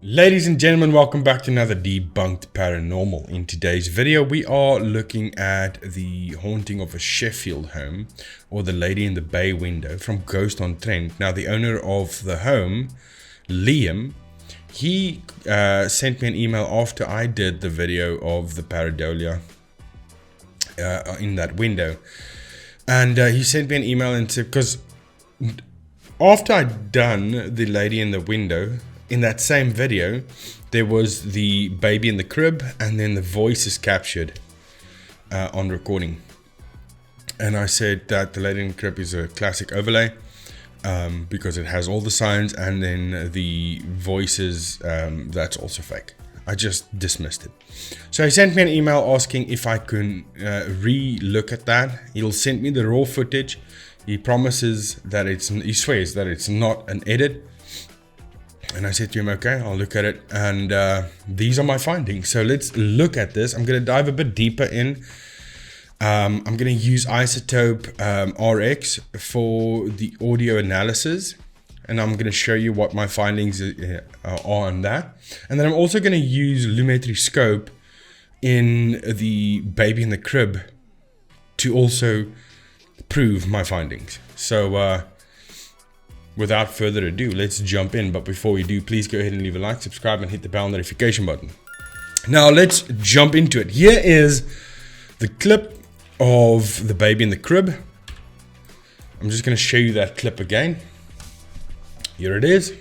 Ladies and gentlemen, welcome back to another Debunked Paranormal. In today's video, we are looking at the haunting of a Sheffield home, or the lady in the bay window, from Ghost on Trent. Now, the owner of the home, Liam, he sent me an email after I did the video of the pareidolia in that window. And he sent me an email and said, because after I'd done the lady in the window, in that same video, there was the baby in the crib, and then the voice is captured on recording. And I said that the lady in the crib is a classic overlay because it has all the signs, and then the voices, that's also fake. I just dismissed it. So he sent me an email asking if I can re-look at that. He'll send me the raw footage. He promises that he swears that it's not an edit. And I said to him, okay, I'll look at it. And these are my findings. So let's look at this. I'm going to dive a bit deeper in. I'm going to use Isotope RX for the audio analysis. And I'm going to show you what my findings are on that. And then I'm also going to use Lumetri Scope in the baby in the crib to also prove my findings. So without further ado, let's jump in. But before we do, please go ahead and leave a like, subscribe, and hit the bell notification button. Now let's jump into it. Here is the clip of the baby in the crib. I'm just going to show you that clip again. Here it is.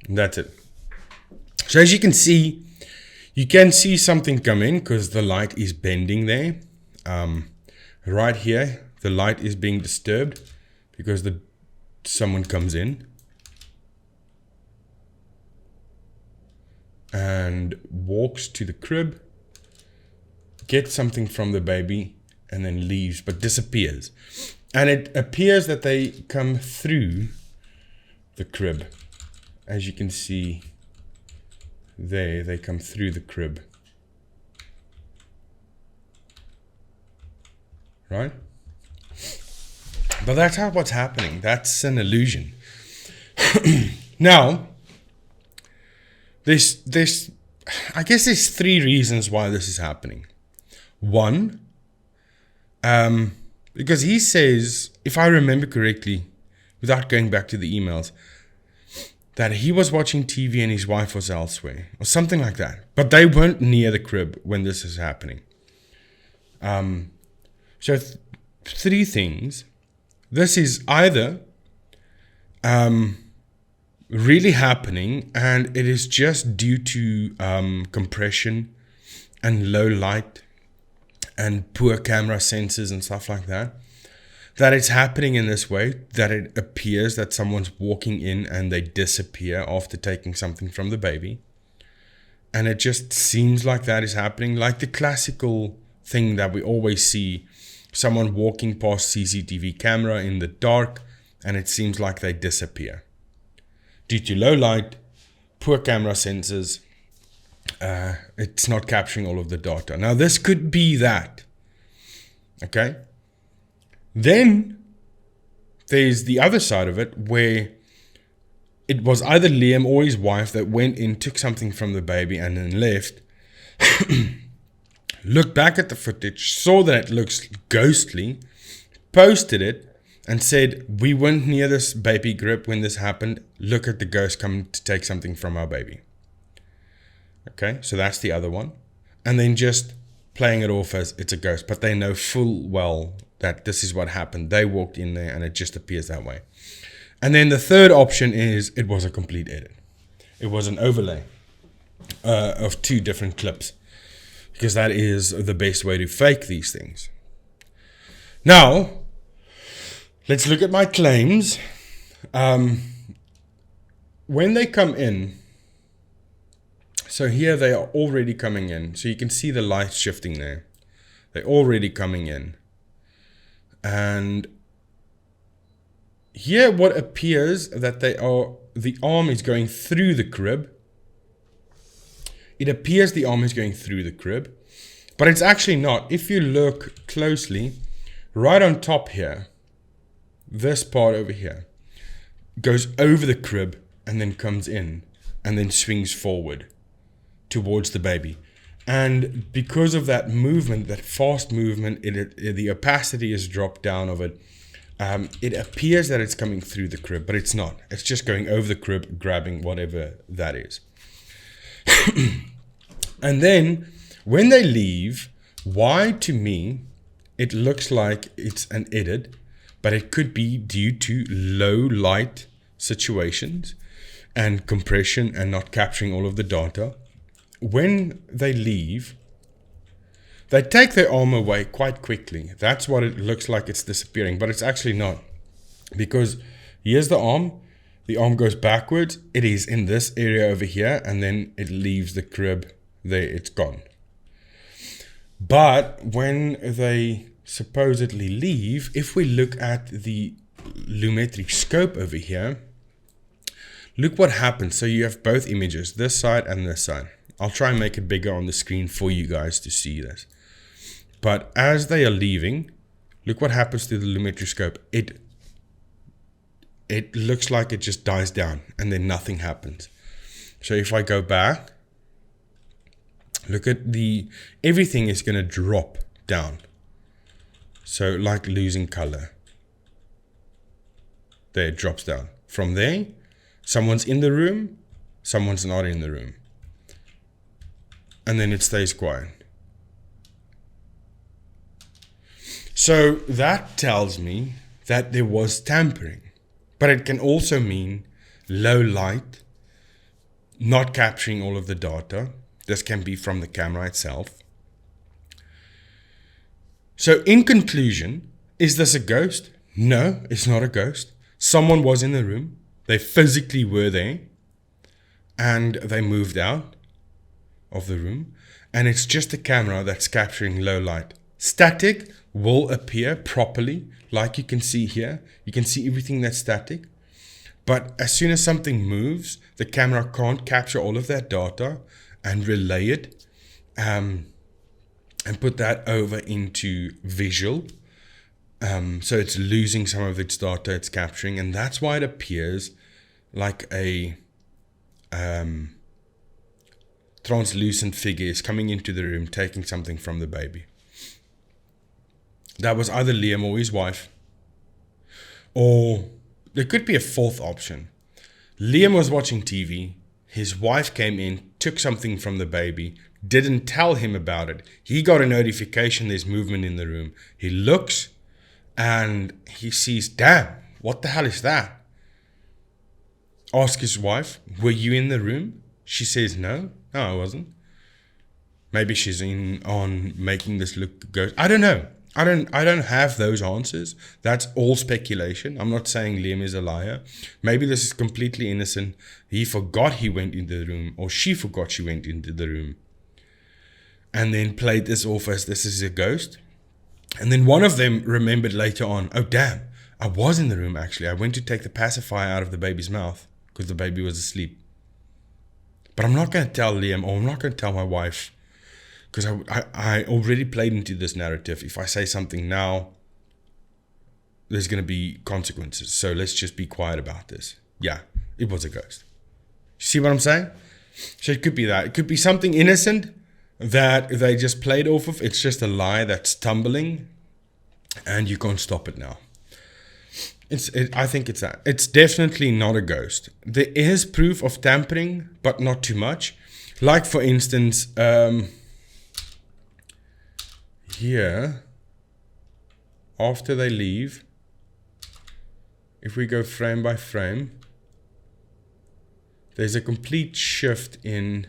And that's it. So as you can see something come in because the light is bending there. Right here, the light is being disturbed because someone comes in and walks to the crib, gets something from the baby, and then leaves, but disappears. And it appears that they come through the crib. As you can see, there, they come through the crib. Right? But that's what's happening. That's an illusion. Now, I guess there's three reasons why this is happening. One, because he says, if I remember correctly, without going back to the emails, that he was watching TV and his wife was elsewhere, or something like that. But they weren't near the crib when this is happening. So three things. This is either really happening, and it is just due to compression and low light and poor camera sensors and stuff like that. That it's happening in this way, that it appears that someone's walking in and they disappear after taking something from the baby. And it just seems like that is happening, like the classical thing that we always see, someone walking past CCTV camera in the dark, and it seems like they disappear. Due to low light, poor camera sensors, it's not capturing all of the data. Now this could be that, okay? Then there's the other side of it, where it was either Liam or his wife that went in, took something from the baby, and then left. Looked back at the footage, saw that it looks ghostly, posted it, and said, we weren't near this baby crib when this happened. Look at the ghost coming to take something from our baby. Okay, so that's the other one. And then just playing it off as it's a ghost, but they know full well that this is what happened. They walked in there and it just appears that way. And then the third option is it was a complete edit. It was an overlay of two different clips, because that is the best way to fake these things. Now, let's look at my claims. When they come in, so here they are already coming in. So you can see the light shifting there. They're already coming in. And here what appears that the arm is going through the crib. It appears the arm is going through the crib, But it's actually not. If you look closely, right on top here, this part over here, goes over the crib and then comes in and then swings forward towards the baby. And because of that movement, that fast movement, the opacity is dropped down of it. It appears that it's coming through the crib, but it's not. It's just going over the crib, grabbing whatever that is. And then when they leave, why to me, it looks like it's an edit, but it could be due to low light situations and compression and not capturing all of the data. When they leave, they take their arm away quite quickly. That's what it looks like, it's disappearing, but it's actually not. Because here's the arm goes backwards, it is in this area over here, and then it leaves the crib there, it's gone. But when they supposedly leave, if we look at the lumetric scope over here, look what happens. So you have both images, this side and this side. I'll try and make it bigger on the screen for you guys to see this. But as they are leaving, look what happens to the lumetric scope. It looks like it just dies down and then nothing happens. So if I go back, look at everything is going to drop down. So like losing color. There, it drops down. From there, someone's in the room, someone's not in the room. And then it stays quiet. So that tells me that there was tampering. But it can also mean low light, not capturing all of the data. This can be from the camera itself. So in conclusion, is this a ghost? No, it's not a ghost. Someone was in the room. They physically were there. And they moved out of the room. And it's just a camera that's capturing low light. Static will appear properly, like you can see here. You can see everything that's static. But as soon as something moves, the camera can't capture all of that data and relay it and put that over into visual. So it's losing some of its data it's capturing, and that's why it appears like a translucent figure is coming into the room, taking something from the baby. That was either Liam or his wife. Or there could be a fourth option. Liam was watching TV. His wife came in, took something from the baby, didn't tell him about it. He got a notification there's movement in the room. He looks and he sees, damn, what the hell is that? Ask his wife, were you in the room? She says, no, I wasn't. Maybe she's in on making this look ghost. I don't know. I don't have those answers. That's all speculation. I'm not saying Liam is a liar. Maybe this is completely innocent. He forgot he went into the room, or she forgot she went into the room, and then played this off as this is a ghost. And then one of them remembered later on, oh damn, I was in the room actually. I went to take the pacifier out of the baby's mouth because the baby was asleep. But I'm not going to tell Liam, or I'm not going to tell my wife, because I already played into this narrative. If I say something now, there's going to be consequences. So let's just be quiet about this. Yeah, it was a ghost. See what I'm saying? So it could be that. It could be something innocent that they just played off of. It's just a lie that's tumbling, and you can't stop it now. I think it's that. It's definitely not a ghost. There is proof of tampering, but not too much. Like, for instance, here, after they leave, if we go frame by frame, there's a complete shift in...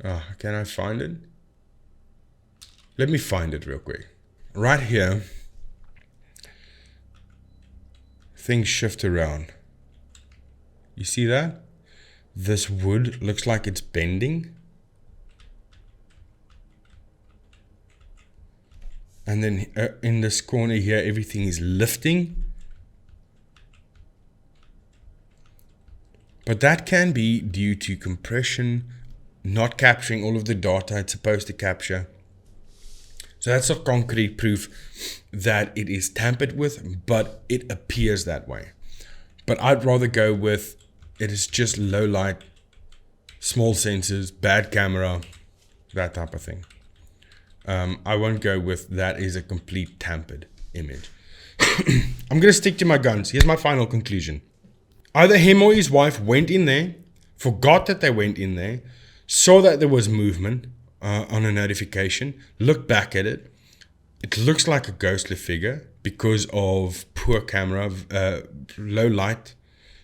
can I find it? Let me find it real quick. Right here, things shift around. You see that? This wood looks like it's bending. And then in this corner here, everything is lifting. But that can be due to compression not capturing all of the data it's supposed to capture. So that's not concrete proof that it is tampered with, but it appears that way. But I'd rather go with it is just low light, small sensors, bad camera, that type of thing. I won't go with that is a complete tampered image. I'm going to stick to my guns. Here's my final conclusion. Either him or his wife went in there, forgot that they went in there, saw that there was movement on a notification, looked back at it. It looks like a ghostly figure because of poor camera, low light,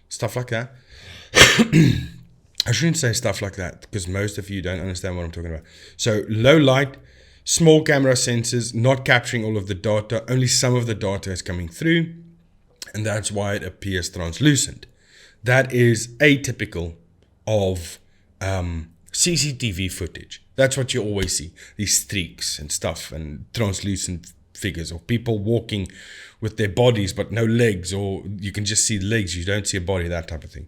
stuff like that. I shouldn't say stuff like that because most of you don't understand what I'm talking about. So low light, small camera sensors, not capturing all of the data, only some of the data is coming through, and that's why it appears translucent. That is atypical of CCTV footage. That's what you always see, these streaks and stuff and translucent figures, or people walking with their bodies but no legs, or you can just see legs, you don't see a body, that type of thing.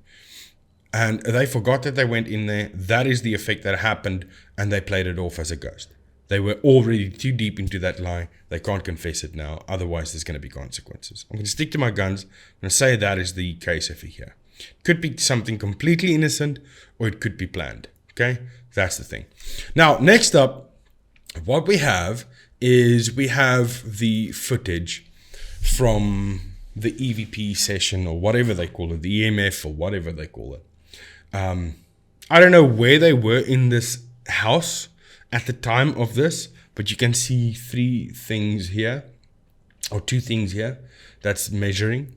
And they forgot that they went in there. That is the effect that happened, and they played it off as a ghost. They were already too deep into that lie. They can't confess it now. Otherwise, there's going to be consequences. I'm going to stick to my guns. I'm going to say that is the case over here. It could be something completely innocent, or it could be planned. Okay? That's the thing. Now, next up, what we have is we have the footage from the EVP session, or whatever they call it, the EMF, or whatever they call it. I don't know where they were in this house at the time of this, but you can see three things here, or two things here, that's measuring.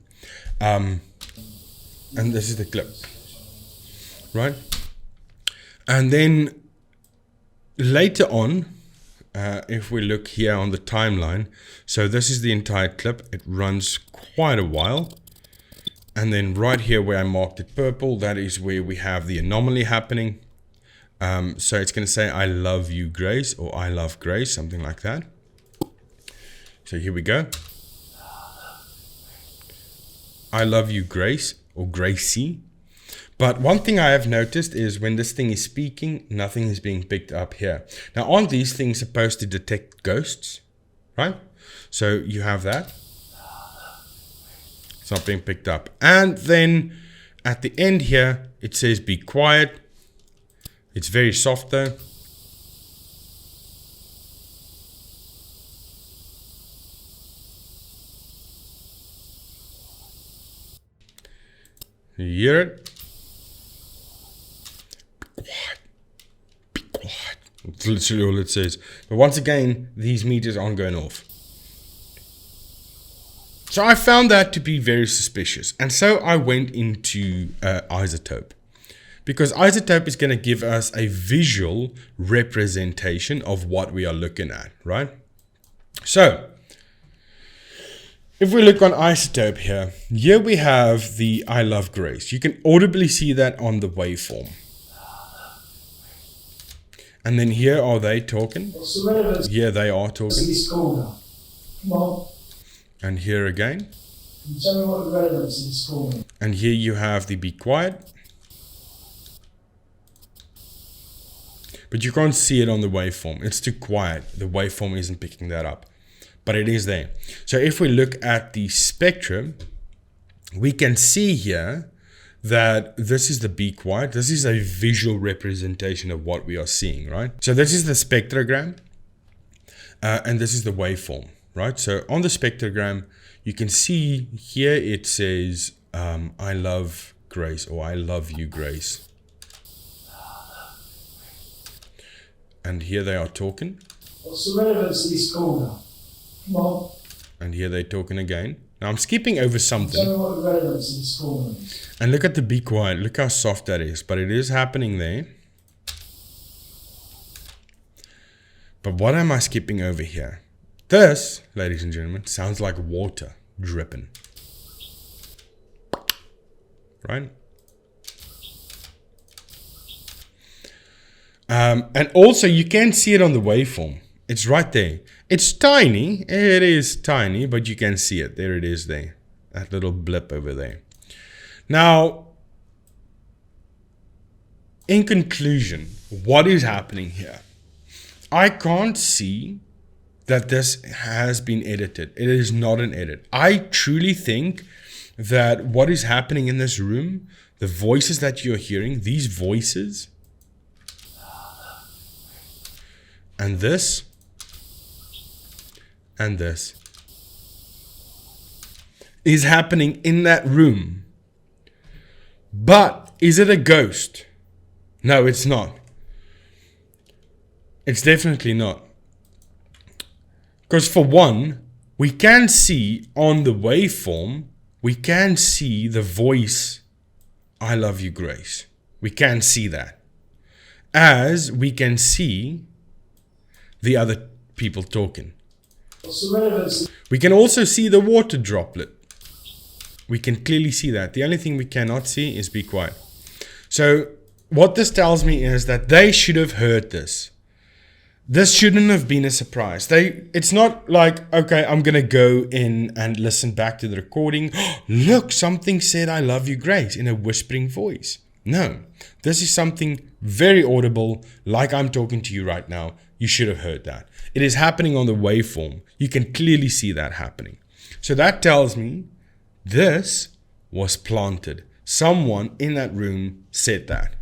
And this is the clip, right? And then later on, if we look here on the timeline, so this is the entire clip. It runs quite a while. And then right here where I marked it purple, that is where we have the anomaly happening. So it's going to say, I love you, Grace, or I love Grace, something like that. So here we go. I love you, Grace, or Gracie. But one thing I have noticed is when this thing is speaking, nothing is being picked up here. Now, aren't these things supposed to detect ghosts, right? So you have that. It's not being picked up. And then at the end here, it says be quiet. It's very soft though. You hear it? Be quiet. Be quiet. That's literally all it says. But once again, these meters aren't going off. So I found that to be very suspicious. And so I went into Isotope. Because Isotope is going to give us a visual representation of what we are looking at, right? So, if we look on Isotope here, here we have the I Love Grace. You can audibly see that on the waveform. And then here are they talking. Here they are talking. Come on. And here again. Can you tell me what the relevance of this school is? And here you have the be quiet. But you can't see it on the waveform. It's too quiet. The waveform isn't picking that up. But it is there. So if we look at the spectrum, we can see here that this is the be quiet. This is a visual representation of what we are seeing, right? So this is the spectrogram. And this is the waveform, right? So on the spectrogram, you can see here it says, I love Grace, or I love you, Grace. And here they are talking. What's the relevance of this call now? Come on. And here they're talking again. Now I'm skipping over something. Tell me what the relevance of this call is. And look at the be quiet. Look how soft that is. But it is happening there. But what am I skipping over here? This, ladies and gentlemen, sounds like water dripping. Right? And also you can see it on the waveform. It's right there. It's tiny. It is tiny, but you can see it. There it is there. That little blip over there. Now, in conclusion, what is happening here? I can't see that this has been edited. It is not an edit. I truly think that what is happening in this room, the voices that you're hearing, these voices, and this, and this, is happening in that room. But is it a ghost? No, it's not. It's definitely not. Because for one, we can see on the waveform, we can see the voice, I love you, Grace. We can see that. As we can see the other people talking. We can also see the water droplet. We can clearly see that. The only thing we cannot see is be quiet. So what this tells me is that they should have heard this. This shouldn't have been a surprise. It's not like, okay, I'm going to go in and listen back to the recording. Look, something said, I love you, Grace, in a whispering voice. No, this is something very audible, like I'm talking to you right now. You should have heard that. It is happening on the waveform. You can clearly see that happening. So that tells me this was planted. Someone in that room said that.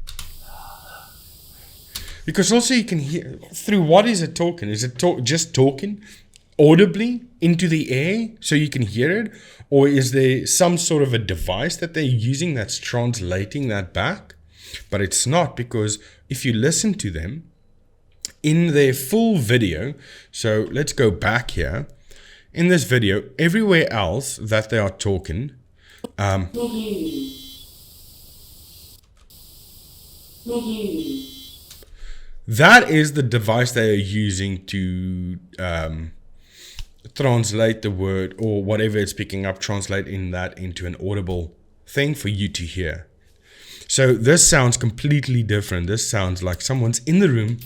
Because also you can hear, through what is it talking? Is it just talking audibly into the air so you can hear it? Or is there some sort of a device that they're using that's translating that back? But it's not, because if you listen to them in their full video, so let's go back here. In this video, everywhere else that they are talking, that is the device they are using to translate the word, or whatever it's picking up, translate in that into an audible thing for you to hear. So this sounds completely different. This sounds like someone's in the room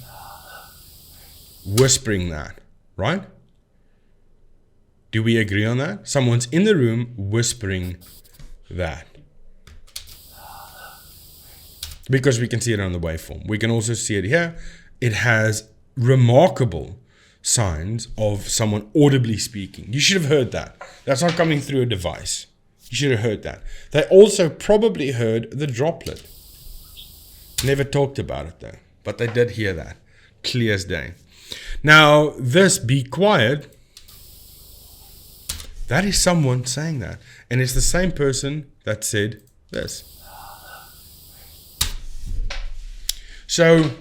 whispering that, right? Do we agree on that? Someone's in the room whispering that. Because we can see it on the waveform. We can also see it here. It has remarkable signs of someone audibly speaking. You should have heard that. That's not coming through a device. You should have heard that. They also probably heard the droplet. Never talked about it though. But they did hear that. Clear as day. Now, this be quiet, that is someone saying that. And it's the same person that said this. So,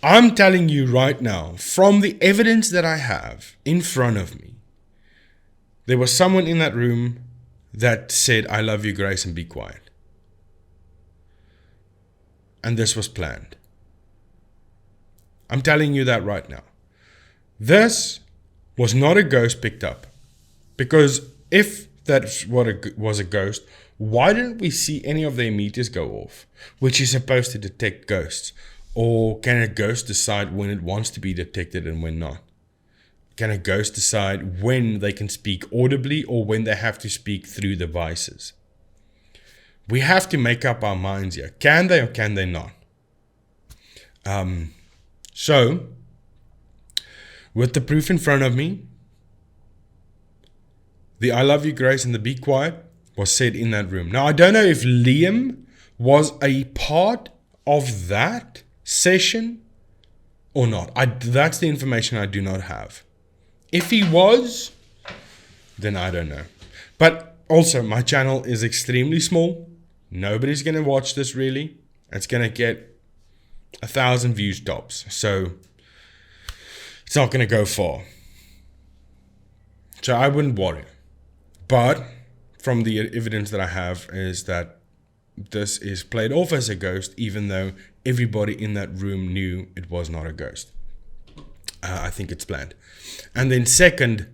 I'm telling you right now, from the evidence that I have in front of me, there was someone in that room that said, I love you, Grace, and be quiet. And this was planned. I'm telling you that right now. This was not a ghost picked up. Because if that was a ghost, why didn't we see any of their meters go off, which is supposed to detect ghosts? Or can a ghost decide when it wants to be detected and when not? Can a ghost decide when they can speak audibly or when they have to speak through devices? We have to make up our minds here. Can they or can they not? So, with the proof in front of me, the I love you, Grace, and the be quiet was said in that room. Now, I don't know if Liam was a part of that session or not. That's the information I do not have. If he was, then I don't know. But also, my channel is extremely small. Nobody's going to watch this really. It's going to get 1,000 views tops. So, it's not going to go far. So, I wouldn't worry. But from the evidence that I have is that this is played off as a ghost, even though everybody in that room knew it was not a ghost. I think it's planned. And then second,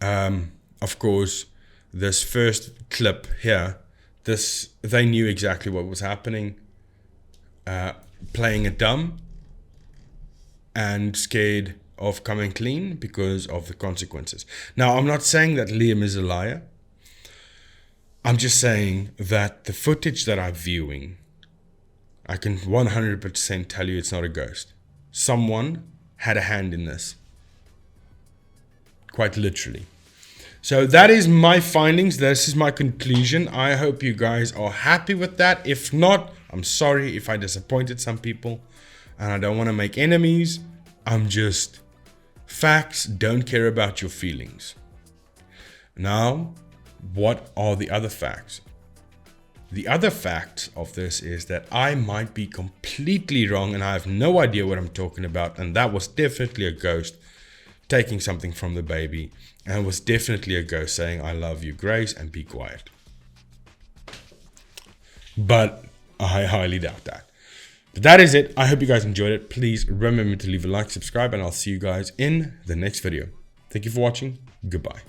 of course, this first clip here, they knew exactly what was happening. Playing it dumb and scared of coming clean because of the consequences. Now, I'm not saying that Liam is a liar. I'm just saying that the footage that I'm viewing, I can 100% tell you it's not a ghost. Someone had a hand in this. Quite literally. So that is my findings. This is my conclusion. I hope you guys are happy with that. If not, I'm sorry if I disappointed some people. And I don't want to make enemies. I'm just... Facts don't care about your feelings. Now, what are the other facts? The other fact of this is that I might be completely wrong and I have no idea what I'm talking about. And that was definitely a ghost taking something from the baby. And was definitely a ghost saying, I love you, Grace, and be quiet. But I highly doubt that. But that is it. I hope you guys enjoyed it. Please remember to leave a like, subscribe, and I'll see you guys in the next video. Thank you for watching. Goodbye.